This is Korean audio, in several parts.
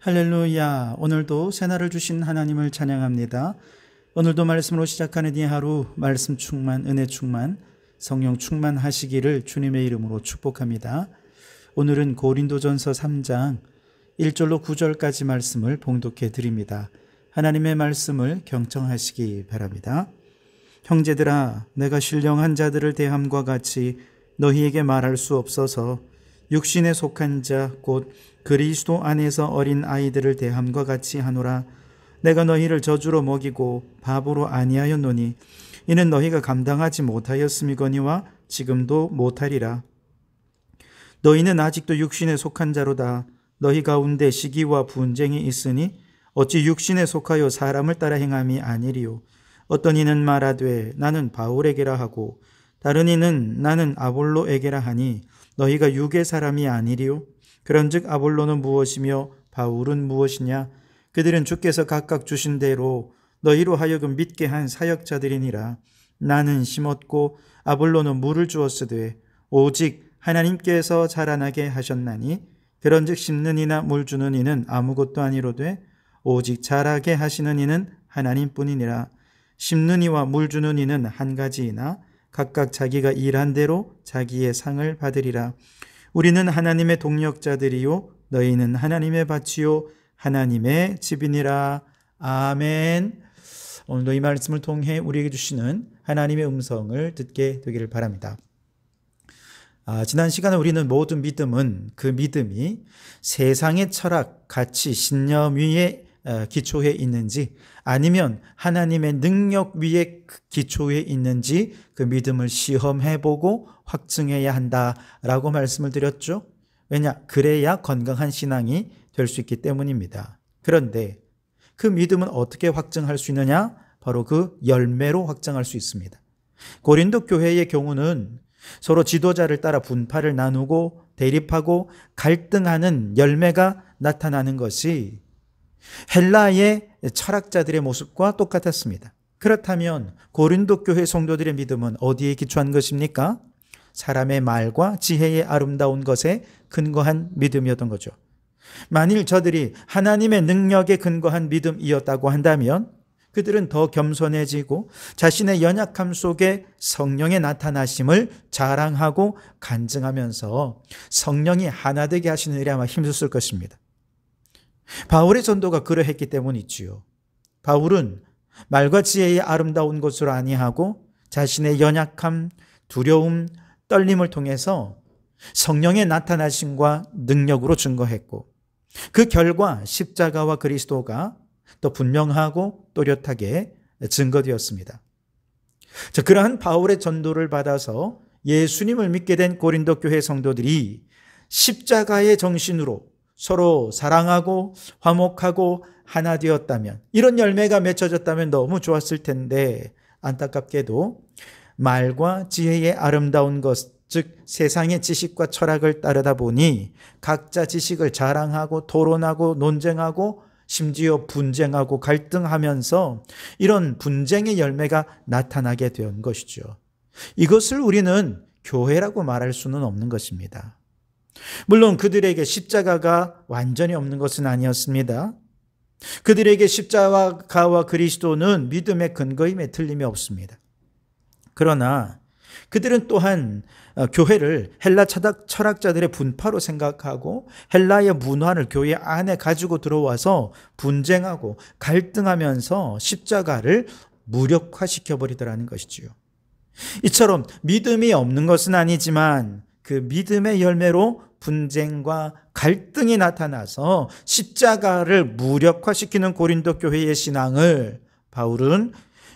할렐루야. 오늘도 새날을 주신 하나님을 찬양합니다. 오늘도 말씀으로 시작하는 이 하루 말씀 충만, 은혜 충만, 성령 충만하시기를 주님의 이름으로 축복합니다. 오늘은 고린도전서 3장 1절로 9절까지 말씀을 봉독해 드립니다. 하나님의 말씀을 경청하시기 바랍니다. 형제들아, 내가 신령한 자들을 대함과 같이 너희에게 말할 수 없어서 육신에 속한 자 곧 그리스도 안에서 어린 아이들을 대함과 같이 하노라. 내가 너희를 저주로 먹이고 바보로 아니하였노니 이는 너희가 감당하지 못하였음이거니와 지금도 못하리라. 너희는 아직도 육신에 속한 자로다. 너희 가운데 시기와 분쟁이 있으니 어찌 육신에 속하여 사람을 따라 행함이 아니리요. 어떤 이는 말하되 나는 바울에게라 하고 다른 이는 나는 아볼로에게라 하니 너희가 육의 사람이 아니리요. 그런즉 아볼로는 무엇이며 바울은 무엇이냐? 그들은 주께서 각각 주신 대로 너희로 하여금 믿게 한 사역자들이니라. 나는 심었고 아볼로는 물을 주었으되 오직 하나님께서 자라나게 하셨나니 그런즉 심는 이나 물 주는 이는 아무것도 아니로되 오직 자라게 하시는 이는 하나님뿐이니라. 심는 이와 물 주는 이는 한 가지이나 각각 자기가 일한 대로 자기의 상을 받으리라. 우리는 하나님의 동력자들이요 너희는 하나님의 밭이요 하나님의 집이니라. 아멘. 오늘도 이 말씀을 통해 우리에게 주시는 하나님의 음성을 듣게 되기를 바랍니다. 지난 시간에 우리는 모든 믿음은 그 믿음이 세상의 철학, 가치, 신념 위에 기초해 있는지 아니면 하나님의 능력 위에 기초해 있는지 그 믿음을 시험해보고 확증해야 한다라고 말씀을 드렸죠. 왜냐? 그래야 건강한 신앙이 될 수 있기 때문입니다. 그런데 그 믿음은 어떻게 확증할 수 있느냐? 바로 그 열매로 확증할 수 있습니다. 고린도 교회의 경우는 서로 지도자를 따라 분파를 나누고 대립하고 갈등하는 열매가 나타나는 것이 헬라의 철학자들의 모습과 똑같았습니다. 그렇다면 고린도 교회 성도들의 믿음은 어디에 기초한 것입니까? 사람의 말과 지혜의 아름다운 것에 근거한 믿음이었던 거죠. 만일 저들이 하나님의 능력에 근거한 믿음이었다고 한다면 그들은 더 겸손해지고 자신의 연약함 속에 성령의 나타나심을 자랑하고 간증하면서 성령이 하나 되게 하시는 일에 아마 힘썼을 것입니다. 바울의 전도가 그러했기 때문이지요. 바울은 말과 지혜의 아름다운 것으로 아니하고 자신의 연약함, 두려움, 떨림을 통해서 성령의 나타나심과 능력으로 증거했고 그 결과 십자가와 그리스도가 또 분명하고 또렷하게 증거되었습니다. 그러한 바울의 전도를 받아서 예수님을 믿게 된 고린도 교회 성도들이 십자가의 정신으로 서로 사랑하고 화목하고 하나 되었다면, 이런 열매가 맺혀졌다면 너무 좋았을 텐데 안타깝게도 말과 지혜의 아름다운 것, 즉 세상의 지식과 철학을 따르다 보니 각자 지식을 자랑하고 토론하고 논쟁하고 심지어 분쟁하고 갈등하면서 이런 분쟁의 열매가 나타나게 된 것이죠. 이것을 우리는 교회라고 말할 수는 없는 것입니다. 물론 그들에게 십자가가 완전히 없는 것은 아니었습니다. 그들에게 십자가와 그리스도는 믿음의 근거임에 틀림이 없습니다. 그러나 그들은 또한 교회를 헬라 철학자들의 분파로 생각하고 헬라의 문화를 교회 안에 가지고 들어와서 분쟁하고 갈등하면서 십자가를 무력화시켜버리더라는 것이지요. 이처럼 믿음이 없는 것은 아니지만 그 믿음의 열매로 분쟁과 갈등이 나타나서 십자가를 무력화시키는 고린도 교회의 신앙을 바울은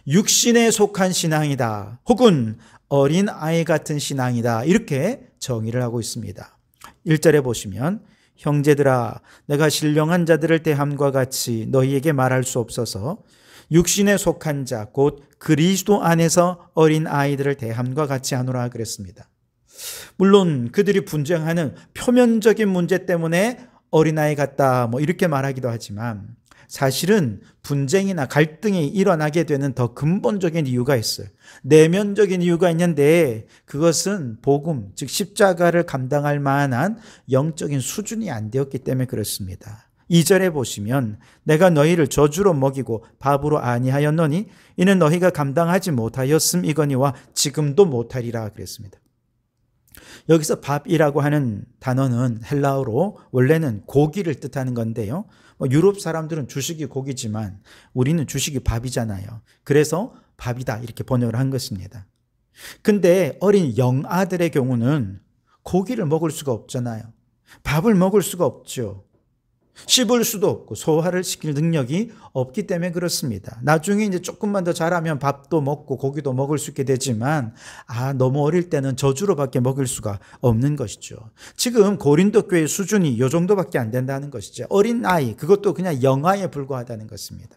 육신에 속한 신앙이다, 혹은 어린 아이 같은 신앙이다, 이렇게 정의를 하고 있습니다. 1절에 보시면 형제들아, 내가 신령한 자들을 대함과 같이 너희에게 말할 수 없어서 육신에 속한 자 곧 그리스도 안에서 어린 아이들을 대함과 같이 하노라 그랬습니다. 물론 그들이 분쟁하는 표면적인 문제 때문에 어린아이 같다 이렇게 말하기도 하지만 사실은 분쟁이나 갈등이 일어나게 되는 더 근본적인 이유가 있어요. 내면적인 이유가 있는데 그것은 복음, 즉 십자가를 감당할 만한 영적인 수준이 안 되었기 때문에 그렇습니다. 2절에 보시면 내가 너희를 저주로 먹이고 밥으로 아니하였노니 이는 너희가 감당하지 못하였음이거니와 지금도 못하리라 그랬습니다. 여기서 밥이라고 하는 단어는 헬라어로 원래는 고기를 뜻하는 건데요. 유럽 사람들은 주식이 고기지만 우리는 주식이 밥이잖아요. 그래서 밥이다 이렇게 번역을 한 것입니다. 근데 어린 영아들의 경우는 고기를 먹을 수가 없잖아요. 밥을 먹을 수가 없죠. 씹을 수도 없고 소화를 시킬 능력이 없기 때문에 그렇습니다. 나중에 이제 조금만 더 자라면 밥도 먹고 고기도 먹을 수 있게 되지만 너무 어릴 때는 저주로밖에 먹을 수가 없는 것이죠. 지금 고린도 교회 수준이 이 정도밖에 안 된다는 것이죠. 어린 아이, 그것도 그냥 영아에 불과하다는 것입니다.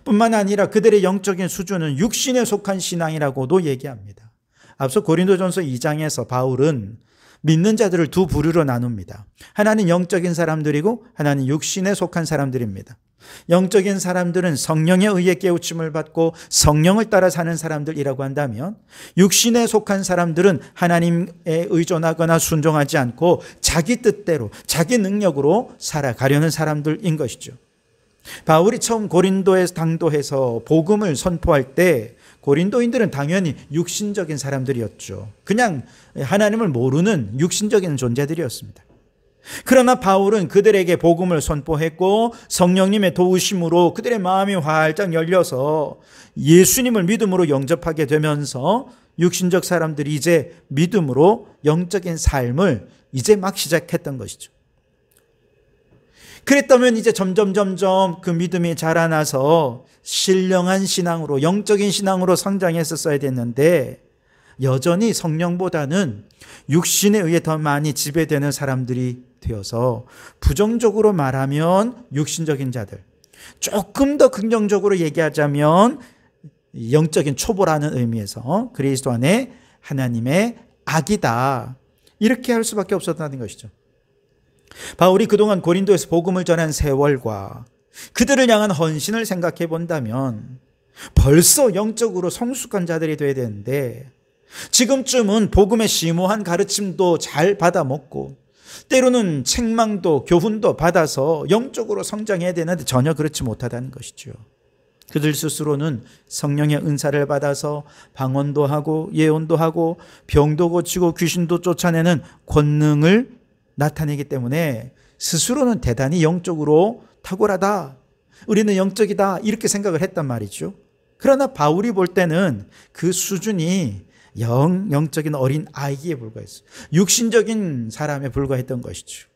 뿐만 아니라 그들의 영적인 수준은 육신에 속한 신앙이라고도 얘기합니다. 앞서 고린도전서 2장에서 바울은 믿는 자들을 두 부류로 나눕니다. 하나는 영적인 사람들이고 하나는 육신에 속한 사람들입니다. 영적인 사람들은 성령에 의해 깨우침을 받고 성령을 따라 사는 사람들이라고 한다면 육신에 속한 사람들은 하나님에 의존하거나 순종하지 않고 자기 뜻대로 자기 능력으로 살아가려는 사람들인 것이죠. 바울이 처음 고린도에 당도해서 복음을 선포할 때 고린도인들은 당연히 육신적인 사람들이었죠. 그냥 하나님을 모르는 육신적인 존재들이었습니다. 그러나 바울은 그들에게 복음을 선포했고 성령님의 도우심으로 그들의 마음이 활짝 열려서 예수님을 믿음으로 영접하게 되면서 육신적 사람들이 이제 믿음으로 영적인 삶을 이제 막 시작했던 것이죠. 그랬다면 이제 점점 그 믿음이 자라나서 신령한 신앙으로, 영적인 신앙으로 성장했었어야 됐는데 여전히 성령보다는 육신에 의해 더 많이 지배되는 사람들이 되어서 부정적으로 말하면 육신적인 자들, 조금 더 긍정적으로 얘기하자면 영적인 초보라는 의미에서 그리스도 안에 하나님의 악이다, 이렇게 할 수밖에 없었다는 것이죠. 바울이 그동안 고린도에서 복음을 전한 세월과 그들을 향한 헌신을 생각해 본다면 벌써 영적으로 성숙한 자들이 되어야 되는데 지금쯤은 복음의 심오한 가르침도 잘 받아먹고 때로는 책망도 교훈도 받아서 영적으로 성장해야 되는데 전혀 그렇지 못하다는 것이죠. 그들 스스로는 성령의 은사를 받아서 방언도 하고 예언도 하고 병도 고치고 귀신도 쫓아내는 권능을 나타내기 때문에 스스로는 대단히 영적으로 탁월하다, 우리는 영적이다, 이렇게 생각을 했단 말이죠. 그러나 바울이 볼 때는 그 수준이 영적인 어린 아이에 불과했어요. 육신적인 사람에 불과했던 것이죠.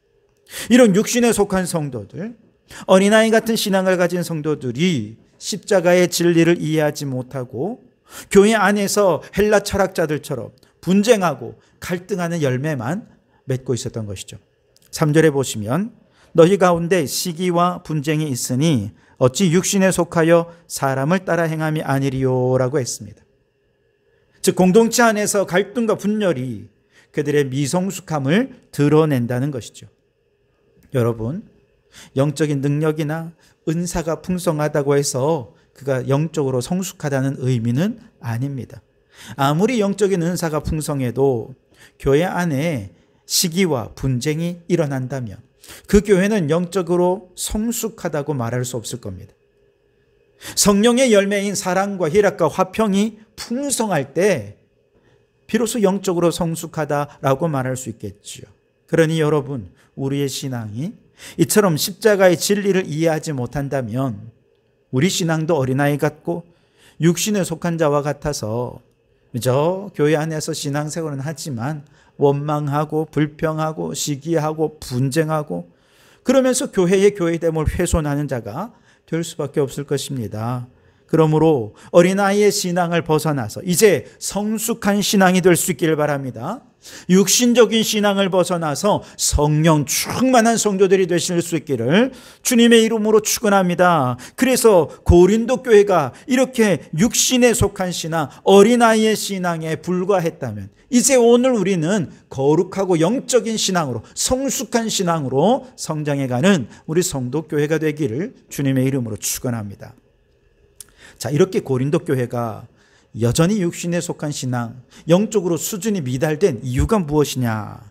이런 육신에 속한 성도들, 어린아이 같은 신앙을 가진 성도들이 십자가의 진리를 이해하지 못하고 교회 안에서 헬라 철학자들처럼 분쟁하고 갈등하는 열매만 맺고 있었던 것이죠. 3절에 보시면 너희 가운데 시기와 분쟁이 있으니 어찌 육신에 속하여 사람을 따라 행함이 아니리요라고 했습니다. 즉 공동체 안에서 갈등과 분열이 그들의 미성숙함을 드러낸다는 것이죠. 여러분, 영적인 능력이나 은사가 풍성하다고 해서 그가 영적으로 성숙하다는 의미는 아닙니다. 아무리 영적인 은사가 풍성해도 교회 안에 시기와 분쟁이 일어난다면 그 교회는 영적으로 성숙하다고 말할 수 없을 겁니다. 성령의 열매인 사랑과 희락과 화평이 풍성할 때 비로소 영적으로 성숙하다라고 말할 수 있겠죠. 그러니 여러분, 우리의 신앙이 이처럼 십자가의 진리를 이해하지 못한다면 우리 신앙도 어린아이 같고 육신에 속한 자와 같아서 저 교회 안에서 신앙생활은 하지만 원망하고 불평하고 시기하고 분쟁하고 그러면서 교회의 교회됨을 훼손하는 자가 될 수밖에 없을 것입니다. 그러므로 어린아이의 신앙을 벗어나서 이제 성숙한 신앙이 될 수 있기를 바랍니다. 육신적인 신앙을 벗어나서 성령 충만한 성도들이 되실 수 있기를 주님의 이름으로 축원합니다. 그래서 고린도 교회가 이렇게 육신에 속한 신앙, 어린아이의 신앙에 불과했다면 이제 오늘 우리는 거룩하고 영적인 신앙으로, 성숙한 신앙으로 성장해가는 우리 성도교회가 되기를 주님의 이름으로 축원합니다. 자, 이렇게 고린도 교회가 여전히 육신에 속한 신앙, 영적으로 수준이 미달된 이유가 무엇이냐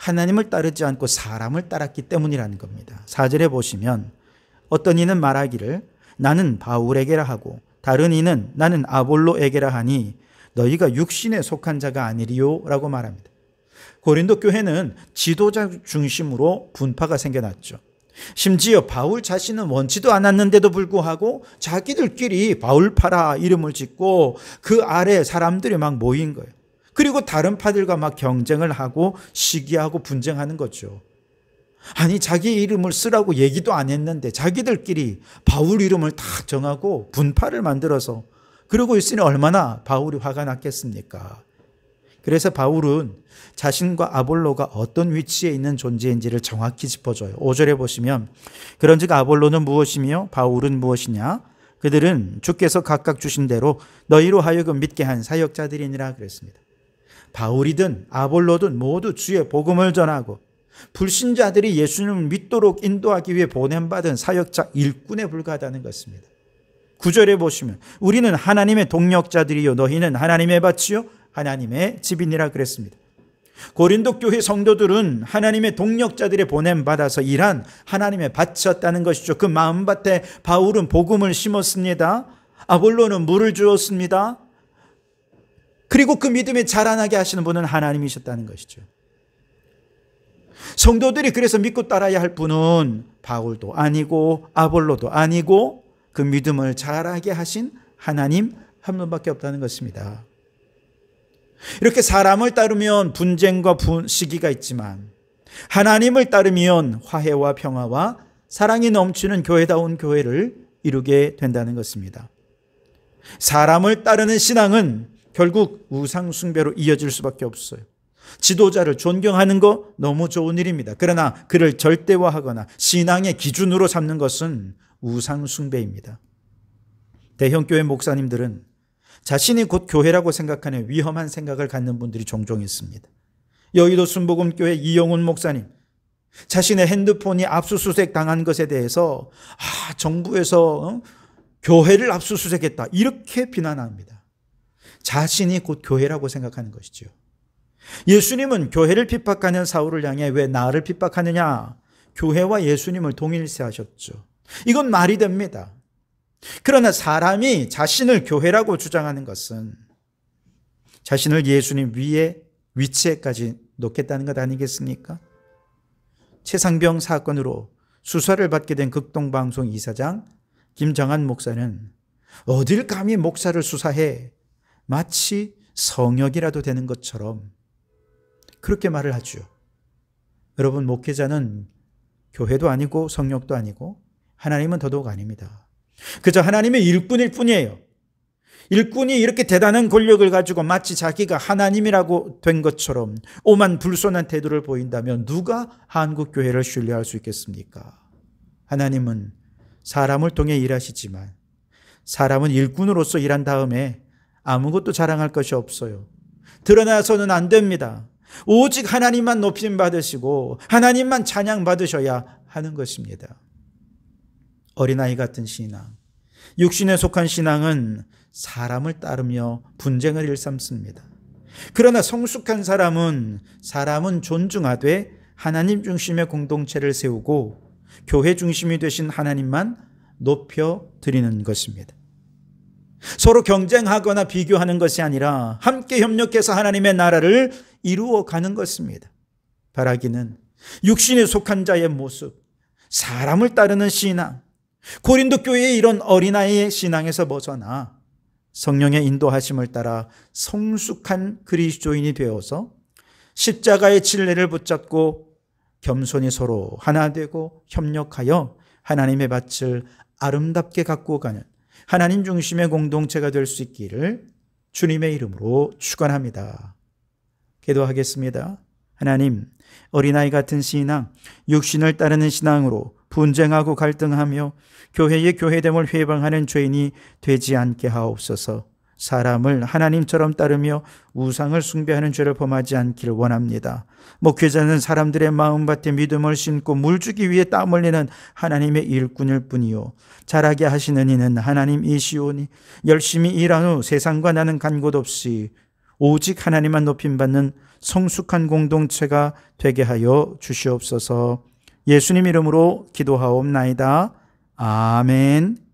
하나님을 따르지 않고 사람을 따랐기 때문이라는 겁니다. 4절에 보시면 어떤 이는 말하기를 나는 바울에게라 하고 다른 이는 나는 아볼로에게라 하니 너희가 육신에 속한 자가 아니리요 라고 말합니다. 고린도 교회는 지도자 중심으로 분파가 생겨났죠. 심지어 바울 자신은 원치도 않았는데도 불구하고 자기들끼리 바울파라 이름을 짓고 그 아래 사람들이 막 모인 거예요. 그리고 다른 파들과 막 경쟁을 하고 시기하고 분쟁하는 거죠. 아니 자기 이름을 쓰라고 얘기도 안 했는데 자기들끼리 바울 이름을 다 정하고 분파를 만들어서 그러고 있으니 얼마나 바울이 화가 났겠습니까? 그래서 바울은 자신과 아볼로가 어떤 위치에 있는 존재인지를 정확히 짚어줘요. 5절에 보시면 그런즉 아볼로는 무엇이며 바울은 무엇이냐? 그들은 주께서 각각 주신 대로 너희로 하여금 믿게 한 사역자들이니라 그랬습니다. 바울이든 아볼로든 모두 주의 복음을 전하고 불신자들이 예수님을 믿도록 인도하기 위해 보냄받은 사역자 일꾼에 불과하다는 것입니다. 9절에 보시면 우리는 하나님의 동력자들이요 너희는 하나님의 밭이요 하나님의 집이니라 그랬습니다. 고린도 교회 성도들은 하나님의 동력자들의 보냄받아서 일한 하나님의 밭이었다는 것이죠. 그 마음밭에 바울은 복음을 심었습니다. 아볼로는 물을 주었습니다. 그리고 그 믿음에 자라나게 하시는 분은 하나님이셨다는 것이죠. 성도들이 그래서 믿고 따라야 할 분은 바울도 아니고 아볼로도 아니고 그 믿음을 자라게 하신 하나님 한 분밖에 없다는 것입니다. 이렇게 사람을 따르면 분쟁과 시기가 있지만 하나님을 따르면 화해와 평화와 사랑이 넘치는 교회다운 교회를 이루게 된다는 것입니다. 사람을 따르는 신앙은 결국 우상 숭배로 이어질 수밖에 없어요. 지도자를 존경하는 거 너무 좋은 일입니다. 그러나 그를 절대화하거나 신앙의 기준으로 삼는 것은 우상 숭배입니다. 대형교회 목사님들은 자신이 곧 교회라고 생각하는 위험한 생각을 갖는 분들이 종종 있습니다. 여의도 순복음교회 이영훈 목사님, 자신의 핸드폰이 압수수색 당한 것에 대해서 정부에서 교회를 압수수색했다 이렇게 비난합니다. 자신이 곧 교회라고 생각하는 것이죠. 예수님은 교회를 핍박하는 사울을 향해 왜 나를 핍박하느냐? 교회와 예수님을 동일시하셨죠. 이건 말이 됩니다. 그러나 사람이 자신을 교회라고 주장하는 것은 자신을 예수님 위에 위치에까지 놓겠다는 것 아니겠습니까? 최상병 사건으로 수사를 받게 된 극동방송 이사장 김정한 목사는 어딜 감히 목사를 수사해 마치 성역이라도 되는 것처럼 그렇게 말을 하죠. 여러분, 목회자는 교회도 아니고 성역도 아니고 하나님은 더더욱 아닙니다. 그저 하나님의 일꾼일 뿐이에요. 일꾼이 이렇게 대단한 권력을 가지고 마치 자기가 하나님이라고 된 것처럼 오만 불손한 태도를 보인다면 누가 한국 교회를 신뢰할 수 있겠습니까? 하나님은 사람을 통해 일하시지만 사람은 일꾼으로서 일한 다음에 아무것도 자랑할 것이 없어요. 드러나서는 안 됩니다. 오직 하나님만 높임 받으시고 하나님만 찬양 받으셔야 하는 것입니다. 어린아이 같은 신앙, 육신에 속한 신앙은 사람을 따르며 분쟁을 일삼습니다. 그러나 성숙한 사람은 존중하되 하나님 중심의 공동체를 세우고 교회 중심이 되신 하나님만 높여드리는 것입니다. 서로 경쟁하거나 비교하는 것이 아니라 함께 협력해서 하나님의 나라를 이루어가는 것입니다. 바라기는 육신에 속한 자의 모습, 사람을 따르는 신앙, 고린도 교회의 이런 어린아이의 신앙에서 벗어나 성령의 인도하심을 따라 성숙한 그리스도인이 되어서 십자가의 진리를 붙잡고 겸손히 서로 하나 되고 협력하여 하나님의 밭을 아름답게 가꾸어 가는 하나님 중심의 공동체가 될 수 있기를 주님의 이름으로 축원합니다. 기도하겠습니다. 하나님, 어린아이 같은 신앙, 육신을 따르는 신앙으로 분쟁하고 갈등하며 교회의 교회됨을 회방하는 죄인이 되지 않게 하옵소서. 사람을 하나님처럼 따르며 우상을 숭배하는 죄를 범하지 않기를 원합니다. 목회자는 사람들의 마음밭에 믿음을 심고 물주기 위해 땀 흘리는 하나님의 일꾼일 뿐이요 자라게 하시는 이는 하나님이시오니 열심히 일한 후 세상과 나는 간 곳 없이 오직 하나님만 높임받는 성숙한 공동체가 되게 하여 주시옵소서. 예수님 이름으로 기도하옵나이다. 아멘.